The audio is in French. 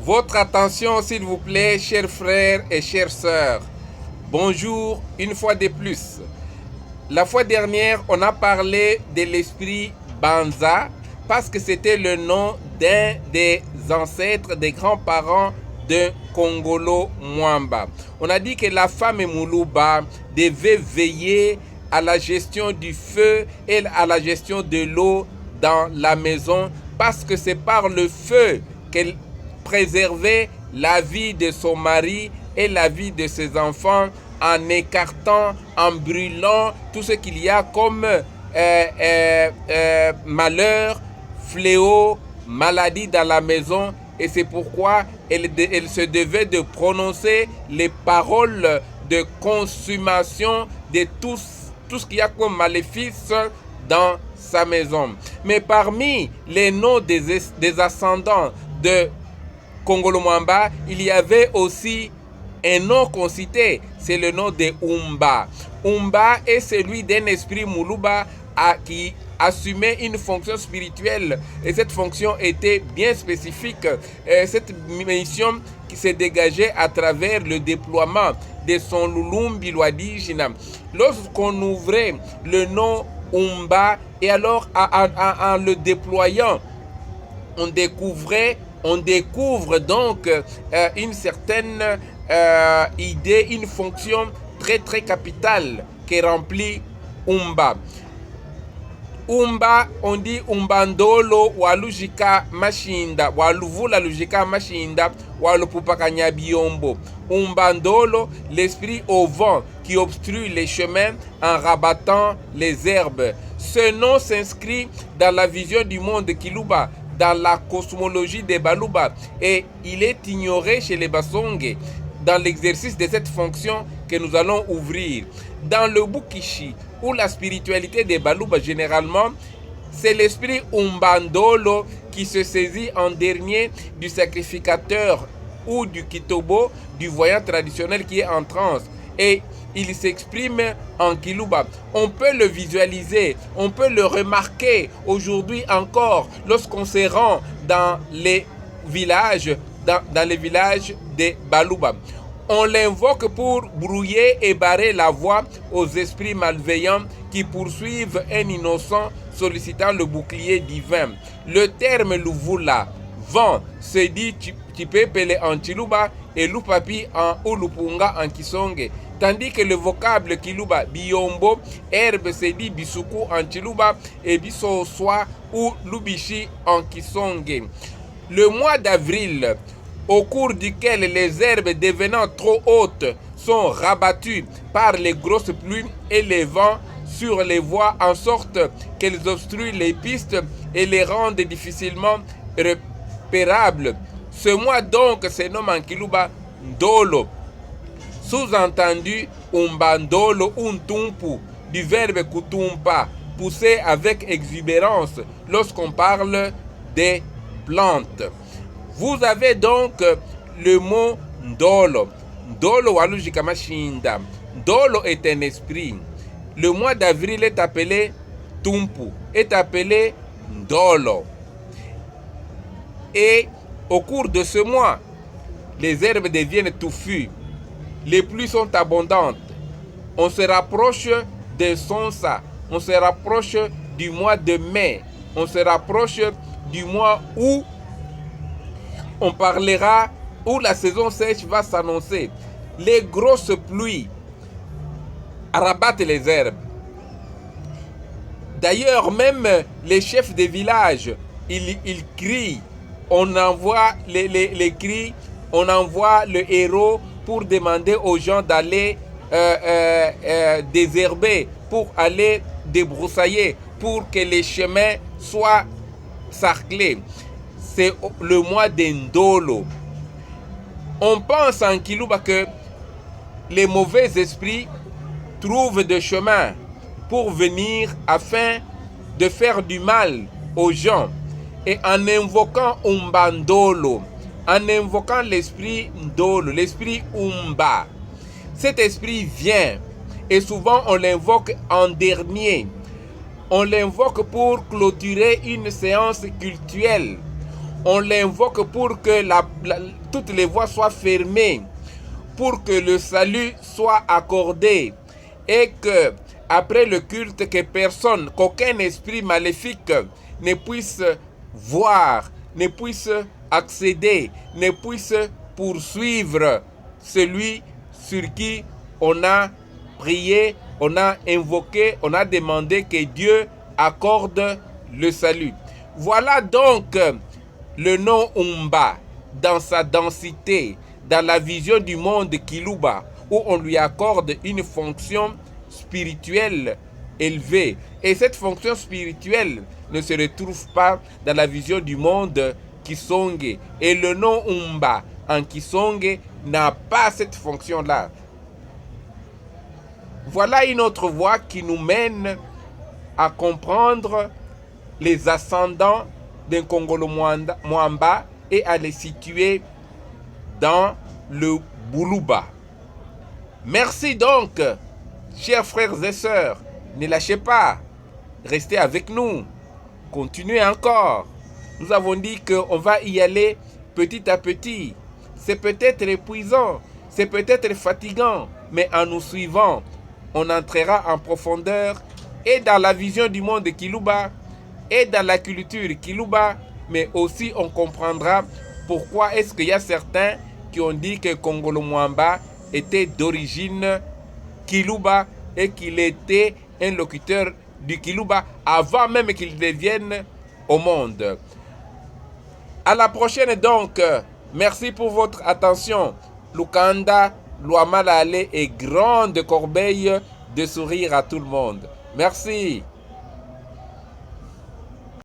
Votre attention, s'il vous plaît, chers frères et chères sœurs. Bonjour, une fois de plus. La fois dernière, on a parlé de l'esprit Banza parce que c'était le nom d'un des ancêtres, des grands-parents de Kongolo Mwamba. On a dit que la femme Moulouba devait veiller à la gestion du feu et à la gestion de l'eau dans la maison parce que c'est par le feu qu'elle préservait la vie de son mari et la vie de ses enfants en écartant, en brûlant tout ce qu'il y a comme malheur, fléau, maladie dans la maison. Et c'est pourquoi elle se devait de prononcer les paroles de consommation de tout ce qu'il y a comme maléfice dans sa maison. Mais parmi les noms des ascendants de Kongolo Mwamba, il y avait aussi un nom qu'on citait, c'est le nom de Umba. Umba est celui d'un esprit Moulouba qui assumait une fonction spirituelle et cette fonction était bien spécifique. Cette mission qui s'est dégagée à travers le déploiement de son Lulumbi Lwadijina. Lorsqu'on ouvrait le nom Umba et alors en le déployant, on découvre donc une certaine idée, une fonction très très capitale qui remplit Umba. Umba, on dit Umbandolo, walujika mashinda, waluvula lujika mashinda, walupupaka nyabiombo. Umbandolo, l'esprit au vent qui obstrue les chemins en rabattant les herbes. Ce nom s'inscrit dans la vision du monde Kiluba, dans la cosmologie des Baluba, et il est ignoré chez les Basonge dans l'exercice de cette fonction que nous allons ouvrir. Dans le Bukishi, où la spiritualité des Baluba généralement, c'est l'esprit Umbandolo qui se saisit en dernier du sacrificateur ou du Kitobo, du voyant traditionnel qui est en transe. Et il s'exprime en Kiluba. On peut le visualiser, on peut le remarquer aujourd'hui encore lorsqu'on se rend dans les villages, dans les villages des Baluba. On l'invoque pour brouiller et barrer la voie aux esprits malveillants qui poursuivent un innocent sollicitant le bouclier divin. Le terme Luvula, vent, se dit Tipepele en Chiluba et Lupapi en Ulupunga en Kisonge. Tandis que le vocable Kiluba, Biombo, herbe se dit Bisuku en Chiluba et Bisoswa ou Lubishi en Kisonge. Le mois d'avril, au cours duquel les herbes devenant trop hautes sont rabattues par les grosses pluies et les vents sur les voies en sorte qu'elles obstruent les pistes et les rendent difficilement repérables. Ce mois donc se nomme en Kiluba Ndolo. Sous-entendu Umbandolo Untumpu, du verbe kutumpa, poussé avec exubérance lorsqu'on parle des plantes. Vous avez donc le mot Ndolo. Ndolo walujikamashinde. Ndolo est un esprit. Le mois d'avril est appelé Tumpu, est appelé Ndolo. Et au cours de ce mois, les herbes deviennent touffues. Les pluies sont abondantes. On se rapproche de Sonsa. On se rapproche du mois de mai. On se rapproche du mois où on parlera, où la saison sèche va s'annoncer. Les grosses pluies rabattent les herbes. D'ailleurs, même les chefs des villages, ils crient. On envoie les cris, on envoie le héros pour demander aux gens d'aller désherber, pour aller débroussailler, pour que les chemins soient sarclés. C'est le mois d'Endolo. On pense en Kiluba que les mauvais esprits trouvent des chemins pour venir afin de faire du mal aux gens. Et en invoquant Umbandolo, en invoquant l'esprit Ndolo, l'esprit Umba, cet esprit vient et souvent on l'invoque en dernier. On l'invoque pour clôturer une séance cultuelle On l'invoque pour que toutes les voies soient fermées, pour que le salut soit accordé et que après le culte, qu'aucun esprit maléfique ne puisse voir, ne puisse accéder, ne puisse poursuivre celui sur qui on a prié, on a invoqué, on a demandé que Dieu accorde le salut. Voilà donc le nom Umba dans sa densité, dans la vision du monde Kiluba, où on lui accorde une fonction spirituelle élevée. Et cette fonction spirituelle ne se retrouve pas dans la vision du monde Kisonge. Et le nom Umba en Kisonge n'a pas cette fonction-là. Voilà une autre voie qui nous mène à comprendre les ascendants d'un Kongolo Mwamba et à les situer dans le Buluba. Merci donc, chers frères et sœurs, ne lâchez pas, restez avec nous, continuez encore. Nous avons dit qu'on va y aller petit à petit. C'est peut-être épuisant, c'est peut-être fatigant, mais en nous suivant, on entrera en profondeur et dans la vision du monde de Kiluba et dans la culture Kiluba, mais aussi on comprendra pourquoi est-ce qu'il y a certains qui ont dit que Kongolo Mwamba était d'origine Kiluba et qu'il était un locuteur du Kiluba avant même qu'il devienne au monde. À la prochaine donc. Merci pour votre attention. Lukanda, Luamalale et grande corbeille de sourire à tout le monde. Merci.